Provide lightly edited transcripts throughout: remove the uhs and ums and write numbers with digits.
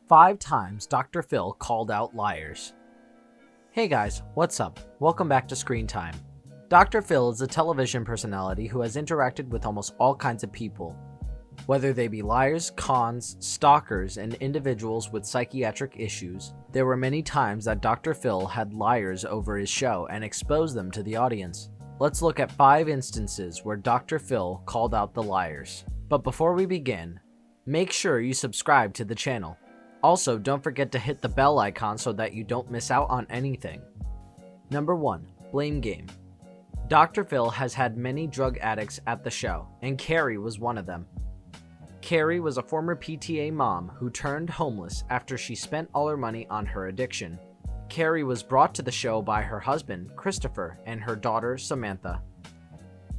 5 times Dr. Phil called out liars. Hey guys, what's up? Welcome back to Screen Time. Dr. Phil is a television personality who has interacted with almost all kinds of people, whether they be liars, cons, stalkers, and individuals with psychiatric issues. There were many times that Dr. Phil had liars over his show and exposed them to the audience. Let's look at 5 instances where Dr. Phil called out the liars. But before we begin, make sure you subscribe to the channel. Also, don't forget to hit the bell icon so that you don't miss out on anything. Number 1. Blame Game. Dr. Phil has had many drug addicts at the show, and Carrie was one of them. Carrie was a former PTA mom who turned homeless after she spent all her money on her addiction. Carrie was brought to the show by her husband, Christopher, and her daughter, Samantha.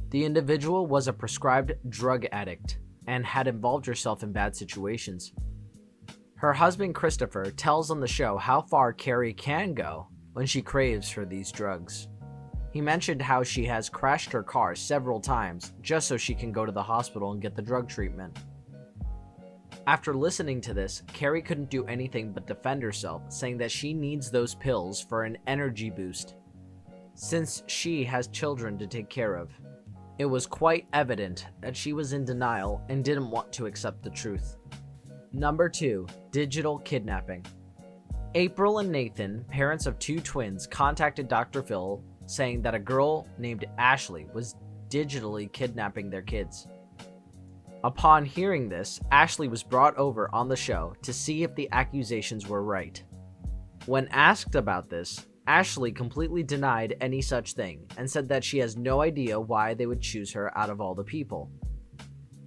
The individual was a prescribed drug addict and had involved herself in bad situations. Her husband, Christopher, tells on the show how far Carrie can go when she craves for these drugs. He mentioned how she has crashed her car several times just so she can go to the hospital and get the drug treatment. After listening to this, Carrie couldn't do anything but defend herself, saying that she needs those pills for an energy boost, since she has children to take care of. It was quite evident that she was in denial and didn't want to accept the truth. Number 2. Digital Kidnapping. April and Nathan, parents of 2 twins, contacted Dr. Phil saying that a girl named Ashley was digitally kidnapping their kids. Upon hearing this, Ashley was brought over on the show to see if the accusations were right. When asked about this, Ashley completely denied any such thing and said that she has no idea why they would choose her out of all the people.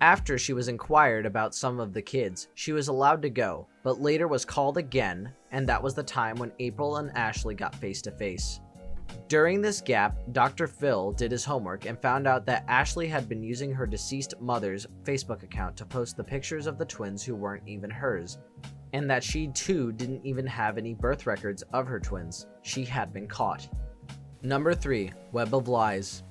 After she was inquired about some of the kids, she was allowed to go, but later was called again, and that was the time when April and Ashley got face to face. During this gap, Dr. Phil did his homework and found out that Ashley had been using her deceased mother's Facebook account to post the pictures of the twins who weren't even hers, and that she too didn't even have any birth records of her twins. She had been caught. Number 3. Web of Lies.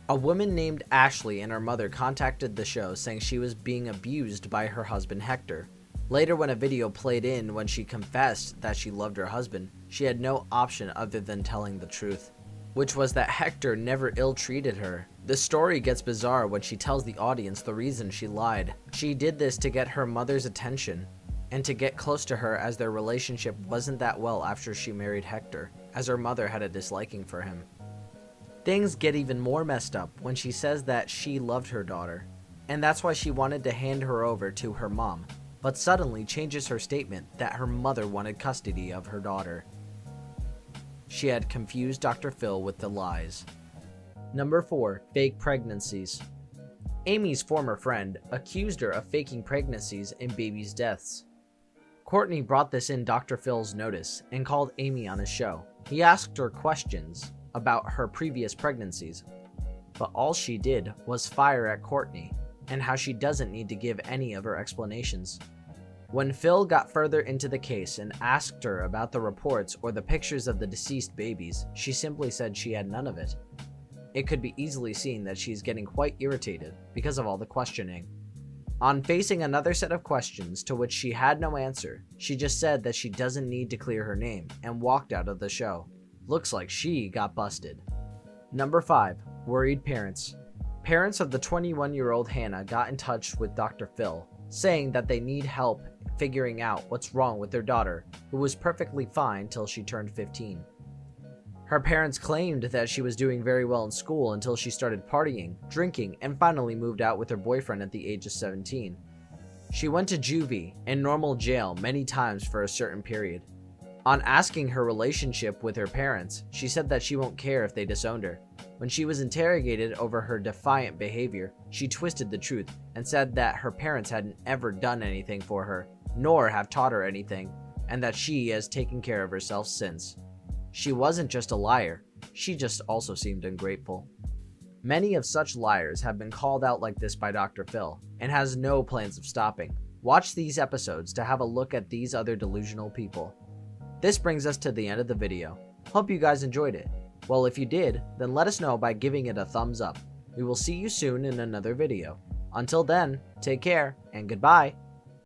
A woman named Ashley and her mother contacted the show saying she was being abused by her husband Hector. Later, when a video played in when she confessed that she loved her husband, she had no option other than telling the truth, which was that Hector never ill-treated her. The story gets bizarre when she tells the audience the reason she lied. She did this to get her mother's attention and to get close to her, as their relationship wasn't that well after she married Hector, as her mother had a disliking for him. Things get even more messed up when she says that she loved her daughter, and that's why she wanted to hand her over to her mom, but suddenly changes her statement that her mother wanted custody of her daughter. She had confused Dr. Phil with the lies. Number 4. Fake pregnancies. Amy's former friend accused her of faking pregnancies and babies' deaths. Courtney brought this in Dr. Phil's notice and called Amy on his show. He asked her questions about her previous pregnancies, but all she did was fire at Courtney and how she doesn't need to give any of her explanations. When Phil got further into the case and asked her about the reports or the pictures of the deceased babies, she simply said she had none of it. It could be easily seen that she's getting quite irritated because of all the questioning. On facing another set of questions to which she had no answer, she just said that she doesn't need to clear her name and walked out of the show. Looks like she got busted. Number 5. Worried parents. Parents of the 21-year-old Hannah got in touch with Dr. Phil, saying that they need help figuring out what's wrong with their daughter, who was perfectly fine till she turned 15. Her parents claimed that she was doing very well in school until she started partying, drinking, and finally moved out with her boyfriend at the age of 17. She went to juvie and normal jail many times for a certain period. On asking her relationship with her parents, she said that she won't care if they disowned her. When she was interrogated over her defiant behavior, she twisted the truth and said that her parents hadn't ever done anything for her, nor have taught her anything, and that she has taken care of herself since. She wasn't just a liar, she just also seemed ungrateful. Many of such liars have been called out like this by Dr. Phil, and has no plans of stopping. Watch these episodes to have a look at these other delusional people. This brings us to the end of the video. Hope you guys enjoyed it. Well, if you did, then let us know by giving it a thumbs up. We will see you soon in another video. Until then, take care and goodbye.